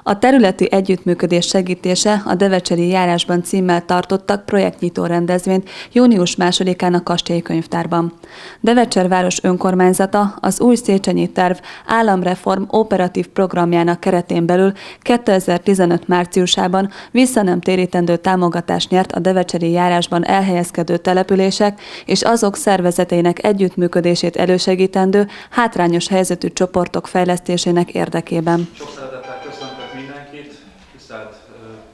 A területi együttműködés segítése a Devecseri járásban címmel tartottak projektnyitó rendezvényt június 2-án a Kastélyi Könyvtárban. Devecser város önkormányzata az új Széchenyi terv államreform operatív programjának keretén belül 2015 márciusában visszanemtérítendő támogatást nyert a devecseri járásban elhelyezkedő települések és azok szervezeteinek együttműködését elősegítendő hátrányos helyzetű csoportok fejlesztésének érdekében. Sok szeretettel köszöntök mindenkit, tisztelt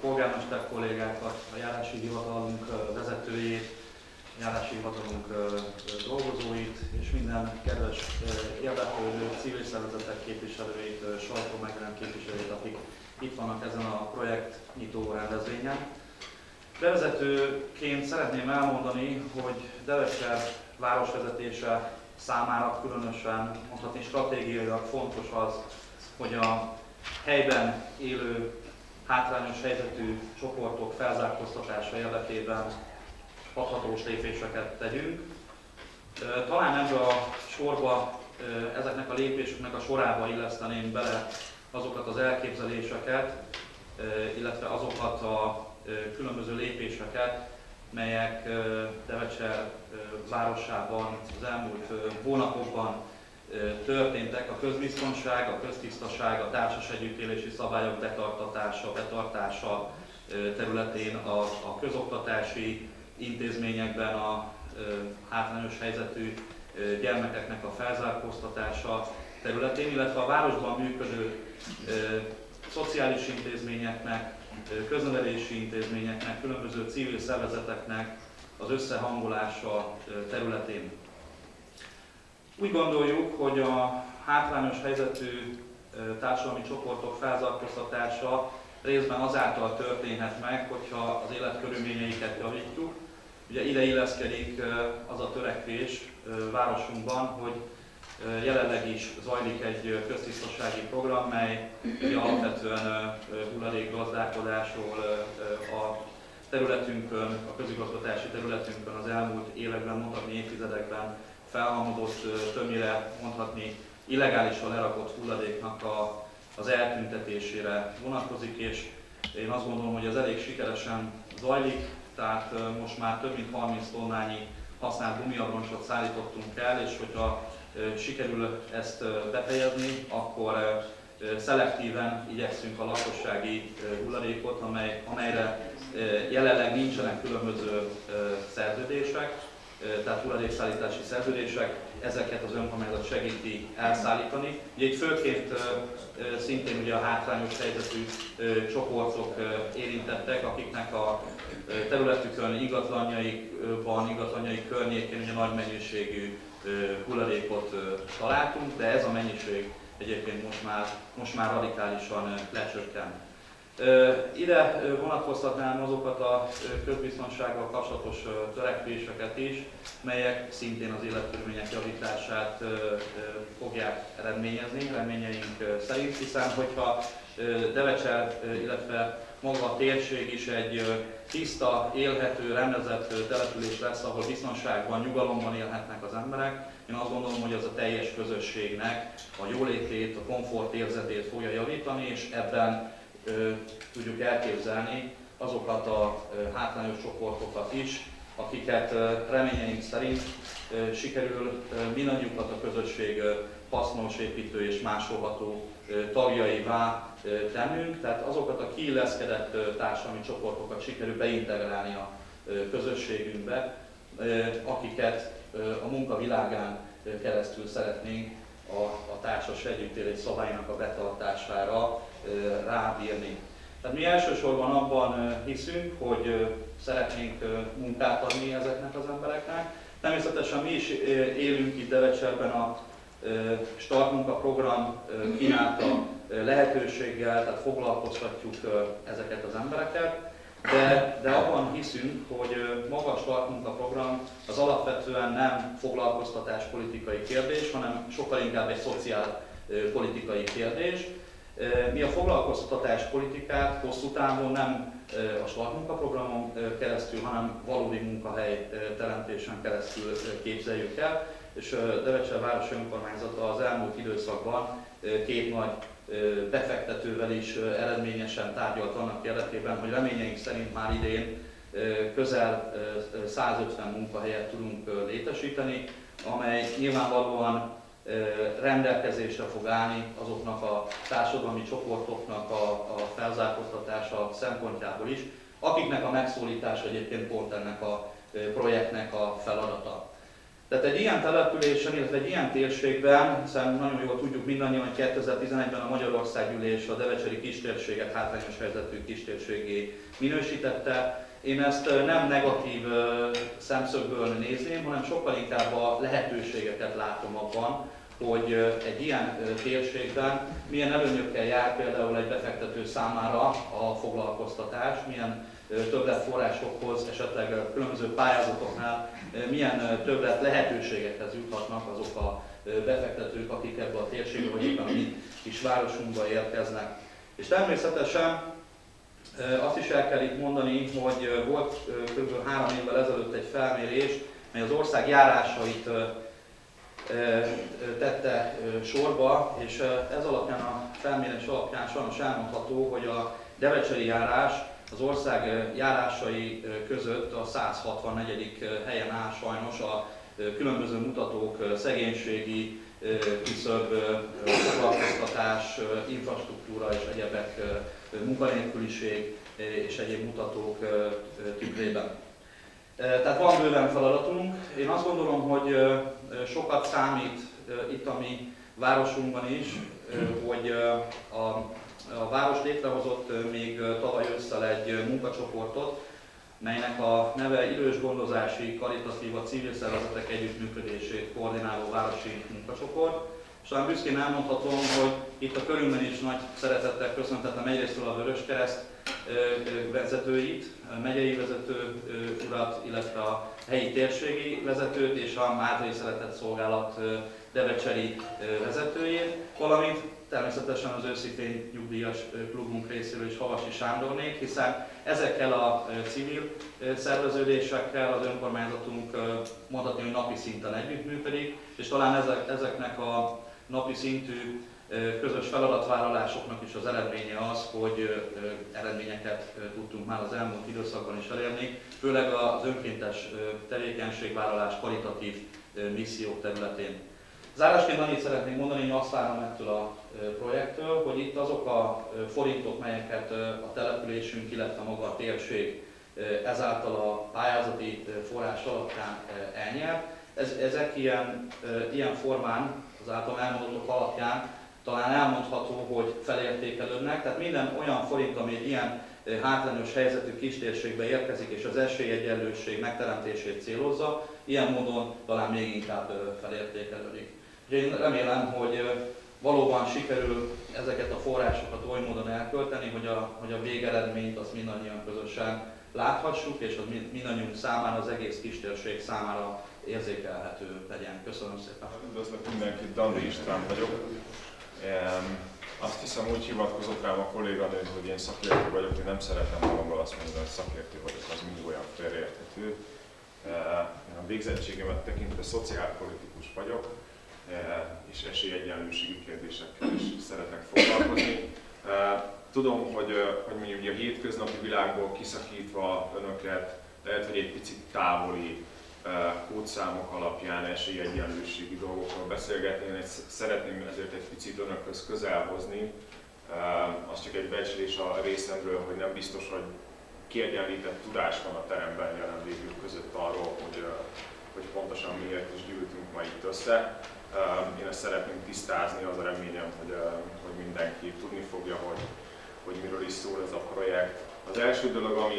polgármester kollégákat, a járási hivatalunk vezetőjét, a járási hivatalunk dolgozóit és minden kedves érdeklődő civil szervezetek képviselőit, sajtómegjelenítő képviselőit, akik itt vannak ezen a projektnyitó rendezvényen. Bevezetőként szeretném elmondani, hogy Devecser városvezetése számára különösen, mondhatni stratégiailag fontos az, hogy a helyben élő hátrányos helyzetű csoportok felzárkóztatása érdekében hathatós lépéseket tegyünk. Talán ebbe a sorba, ezeknek a lépéseknek a sorába illeszteném bele azokat az elképzeléseket, illetve azokat a különböző lépéseket, melyek Devecser városában az elmúlt hónapokban történtek. A közbiztonság, a köztisztaság, a társas együttélési szabályok betartása területén, a közoktatási intézményekben a hátrányos helyzetű gyermekeknek a felzárkóztatása területén, illetve a városban működő szociális intézményeknek, köznevelési intézményeknek, különböző civil szervezeteknek az összehangolása területén. Úgy gondoljuk, hogy a hátrányos helyzetű társadalmi csoportok felzárkóztatása részben azáltal történhet meg, hogyha az életkörülményeiket javítjuk. Ugye ide illeszkedik az a törekvés városunkban, hogy jelenleg is zajlik egy köztisztasági program, mely alapvetően hulladékgazdálkodásról a területünkön, a közigazgatási területünkön az elmúlt években, mondhatni évtizedekben felhalmozott, többnyire mondhatni illegálisan lerakott hulladéknak az eltüntetésére vonatkozik, és én azt gondolom, hogy ez elég sikeresen zajlik, tehát most már több mint 30 tonnányi használt gumiabroncsot szállítottunk el, és hogyha sikerül ezt befejezni, akkor szelektíven igyekszünk a lakossági hulladékot, amelyre jelenleg nincsenek különböző szerződések, tehát hulladékszállítási szerződések, ezeket az önkormányzat segíti elszállítani. Ugye itt főként szintén ugye a hátrányos helyzetű csoportok érintettek, akiknek a területükön, ingatlanjaik környékén ugye nagy mennyiségű hulladékot találtunk, de ez a mennyiség egyébként most már radikálisan lecsökkent. Ide vonatkoztatnám azokat a közbiztonsággal kapcsolatos törekvéseket is, melyek szintén az életkörülmények javítását fogják eredményezni, reményeink szerint, hiszen hogyha Devecser, illetve maga a térség is egy tiszta, élhető, rendezett település lesz, ahol biztonságban, nyugalomban élhetnek az emberek. Én azt gondolom, hogy az a teljes közösségnek a jólétét, a komfort érzetét fogja javítani, és ebben tudjuk elképzelni azokat a hátrányos csoportokat is, akiket reményeink szerint sikerül mindannyiukat a közösség hasznos, építő és másolható tagjaivá tennünk, tehát azokat a kiilleszkedett társadalmi csoportokat sikerül beintegrálni a közösségünkbe, akiket a munkavilágán keresztül szeretnénk a társas együttélés szabálynak a betartására rábírni. Tehát mi elsősorban abban hiszünk, hogy szeretnénk munkát adni ezeknek az embereknek. Természetesen mi is élünk itt Devecserben a Start munkaprogram kínálta lehetőséggel, tehát foglalkoztatjuk ezeket az embereket, de abban hiszünk, hogy maga a Start munkaprogram az alapvetően nem foglalkoztatáspolitikai kérdés, hanem sokkal inkább egy szociálpolitikai kérdés. Mi a foglalkoztatáspolitikát hosszú távon nem a Start munkaprogramon keresztül, hanem valódi munkahely teremtésen keresztül képzeljük el, és Devecser városi önkormányzata az elmúlt időszakban két nagy befektetővel is eredményesen tárgyalt annak érdekében, hogy reményeink szerint már idén közel 150 munkahelyet tudunk létesíteni, amely nyilvánvalóan rendelkezésre fog állni azoknak a társadalmi csoportoknak a felzárkóztatása szempontjából is, akiknek a megszólítása egyébként pont ennek a projektnek a feladata. Tehát egy ilyen településen, illetve egy ilyen térségben, hiszen nagyon jól tudjuk mindannyian, hogy 2011-ben a Magyarországgyűlés a devecseri kistérséget hátrányos helyzetű kistérséggé minősítette. Én ezt nem negatív szemszögből nézném, hanem sokkal inkább a lehetőségeket látom abban, hogy egy ilyen térségben milyen előnyökkel jár például egy befektető számára a foglalkoztatás, milyen többletforrásokhoz, esetleg különböző pályázatoknál milyen többlet lehetőségekhez juthatnak azok a befektetők, akik ebbe a térségbe vagy éppen a mi kis városunkba érkeznek. És természetesen azt is el kell itt mondani, hogy volt kb. 3 évvel ezelőtt egy felmérés, mely az ország járásait tette sorba, és ez alapján, a felmérés alapján sajnos elmondható, hogy a devecseri járás az ország járásai között a 164. helyen áll sajnos a különböző mutatók, szegénységi küszöb, foglalkoztatás, infrastruktúra és egyebek, munkanélküliség és egyéb mutatók tükrében. Tehát van bőven feladatunk. Én azt gondolom, hogy sokat számít itt a mi városunkban is, hogy a város létrehozott még tavaly ősszel egy munkacsoportot, melynek a neve Idősgondozási Karitatív a civil szervezetek együttműködését koordináló városi munkacsoport. És talán büszkén elmondhatom, hogy itt a körünkben is nagy szeretettel köszöntetem egyrésztről a Vöröskereszt vezetőit, a megyei vezető urat, illetve a helyi térségi vezetőt és a Mádrai Szeretett Szolgálat devecseri vezetőjét, valamint természetesen az őszintén nyugdíjas klubunk részéről is Havasi Sándornék, hiszen ezekkel a civil szerveződésekkel az önkormányzatunk mondhatni, hogy napi szinten együttműködik, és talán ezeknek a napi szintű közös feladatvállalásoknak is az eredménye az, hogy eredményeket tudtunk már az elmúlt időszakban is elérni, főleg az önkéntes tevékenységvállalás karitatív missziók területén. Zárásként annyit szeretnék mondani, hogy azt várom ettől a projektől, hogy itt azok a forintok, melyeket a településünk, illetve maga a térség ezáltal a pályázati forrás alapján elnyer, ezek ilyen formán, az által elmondottak alapján talán elmondható, hogy felértékelődnek, tehát minden olyan forint, ami egy ilyen hátrányos helyzetű kistérségbe érkezik és az esélyegyenlőség megteremtését célozza, ilyen módon talán még inkább felértékelődik. Én remélem, hogy valóban sikerül ezeket a forrásokat oly módon elkölteni, hogy a végeredményt azt mindannyian közösen láthassuk, és az mindannyiunk számára, az egész kistérség számára érzékelhető legyen. Köszönöm szépen! Üdvözlök mindenkit, Dandi István vagyok. Azt hiszem, úgy hivatkozott rám a kolléganő, hogy én szakértő vagyok, én nem szeretem magamról azt mondani, hogy szakértő vagyok, az mindig olyan félreérthető. Én a végzettségemet tekintve szociálpolitikus vagyok, és esélyegyenlőségi kérdésekkel is szeretnek foglalkozni. Tudom, hogy mondjuk a hétköznapi világból kiszakítva önöket, lehet, hogy egy picit távoli kódszámok alapján esélyegyenlőségi dolgokról beszélgetni. Én szeretném ezért egy picit önökhöz közel hozni. Az csak egy becslés a részemről, hogy nem biztos, hogy kiegyenlített tudás van a teremben jelenlévők között arról, hogy pontosan miért is gyűltünk ma itt össze. Én ezt szeretném tisztázni, az a reményem, hogy mindenki tudni fogja, hogy miről is szól ez a projekt. Az első dolog,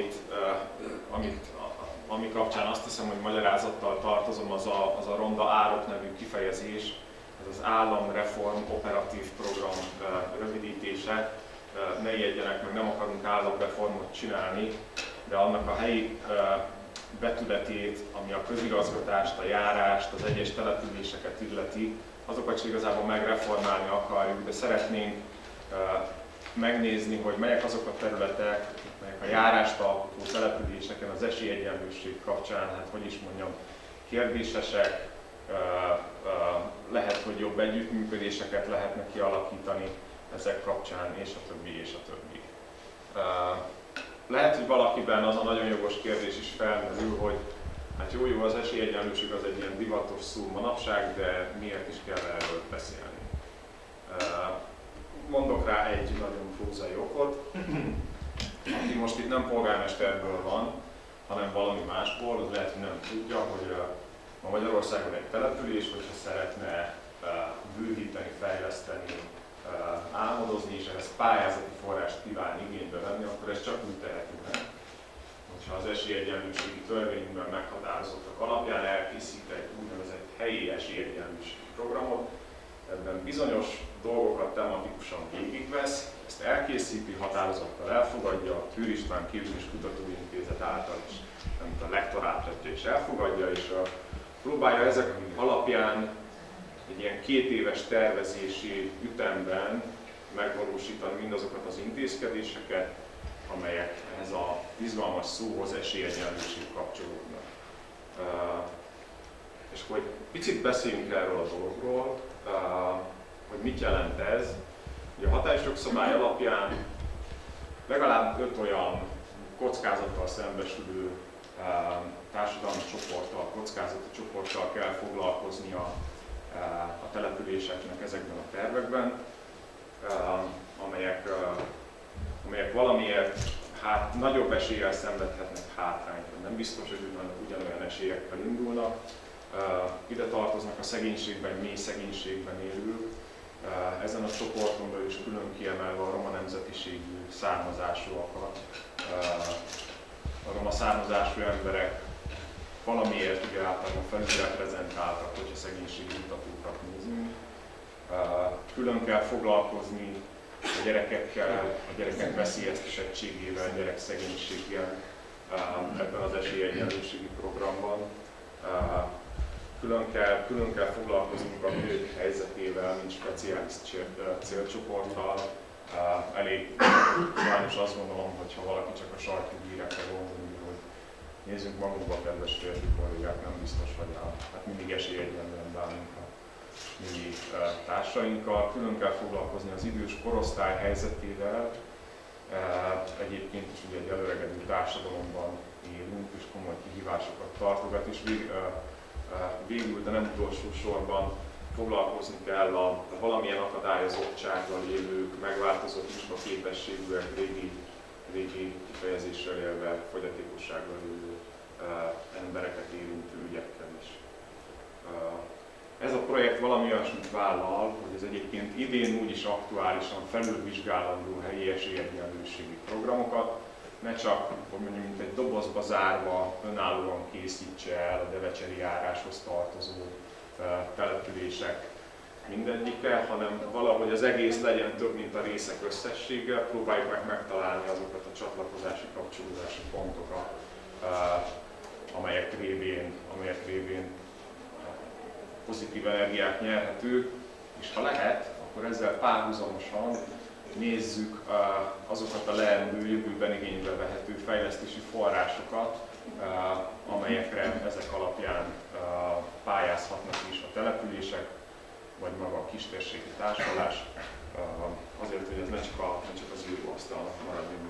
ami kapcsán azt hiszem, hogy magyarázattal tartozom, az a Ronda Árok nevű kifejezés, ez az Államreform Operatív Program rövidítése. Ne ijedjenek meg, nem akarunk államreformot csinálni, de annak a helyi betületét, ami a közigazgatást, a járást, az egyes településeket illeti, azokat is igazából megreformálni akarjuk, de szeretnénk megnézni, hogy melyek azok a területek, melyek a járást alkotó településeken az esélyegyenlőség kapcsán, hát hogy is mondjam, kérdésesek, lehet, hogy jobb együttműködéseket lehetne kialakítani, ezek kapcsán, és a többi, és a többi. Lehet, hogy valakiben az a nagyon jogos kérdés is felmerül, hogy hát jó, az esélyegyenlőség az egy ilyen divatos szó manapság, de miért is kell erről beszélni? Mondok rá egy nagyon prózai okot. Aki most itt nem polgármesterből van, hanem valami másból, az lehet, hogy nem tudja, hogy ma Magyarországon egy település, hogyha szeretne bővíteni, fejleszteni, álmodozni, és ehhez pályázati forrást kíván igénybe venni, akkor ez csak úgy teheti meg, hogyha az esélyegyenlőségi törvényünkben meghatározottak alapján elkészít egy úgynevezett helyi esélyegyenlőségi programot, ebben bizonyos dolgokat tematikusan végigvesz, ezt elkészíti, határozattal elfogadja, a Tűr István Képzés Kutatóintézet által is, amit a lektorátja is elfogadja, és próbálja ezek alapján egy ilyen 2 éves tervezési ütemben megvalósítani mindazokat az intézkedéseket, amelyek ehhez a izgalmas szóhoz esélyegyenlőség kapcsolódnak. És hogy picit beszéljünk erről a dologról, hogy mit jelent ez. Ugye a hatályos jogszabály alapján legalább 5 olyan kockázattal szembesülő társadalmi csoporttal, kockázati csoporttal kell foglalkoznia a településeknek ezekben a tervekben, amelyek valamiért nagyobb eséllyel szenvedhetnek hátrányt, nem biztos, hogy ugyanolyan esélyekkel indulnak. Ide tartoznak a szegénységben, mély szegénységben élők, ezen a csoporton belül is külön kiemelve a roma nemzetiségű származásúakat. A roma származású emberek valamiért ugye általában felülreprezentáltak, hogyha szegénységi mutatókat nézünk. Külön kell foglalkozni a gyerekekkel, a gyerekek veszélyeztetettségével, a gyerekszegénységgel ebben az esélyegyenlőségi programban. Külön kell foglalkoznunk a nők helyzetével, mint speciális célcsoporttal. Elég sajnos azt gondolom, hogy ha valaki csak a sajtóhírekre gondolja, hogy nézzünk magunkba, kedves férfi kollégák, nem biztos, hogy hát mindig esélyegyenlően bánunk a mi társainkkal. Külön kell foglalkozni az idős korosztály helyzetével. Egyébként is ugye egy előregedő társadalomban élünk, és komoly kihívásokat tartogat, és végül, de nem utolsó sorban foglalkozni kell a valamilyen akadályozottsággal élők, megváltozott munkaképességűek, régi kifejezéssel élve fogyatékossággal élő embereket érintő ügyekkel is. Ez a projekt valami olyasmit vállal, hogy ez egyébként idén úgyis aktuálisan felülvizsgálandó helyi esélyegyenlőségi programokat, ne csak, hogy mondjuk, mint egy dobozba zárva, önállóan készítse el a devecseri járáshoz tartozó települések mindegyike, hanem valahogy az egész legyen több, mint a részek összessége, próbáljuk meg megtalálni azokat a csatlakozási, kapcsolódási pontokat, amelyek révén pozitív energiák nyerhetők, és ha lehet, akkor ezzel párhuzamosan nézzük azokat a leendő, jövőben igénybe vehető fejlesztési forrásokat, amelyekre ezek alapján pályázhatnak is a települések, vagy maga a kistérségi társulás, azért, hogy ez ne csak az íróasztalnak maradjon.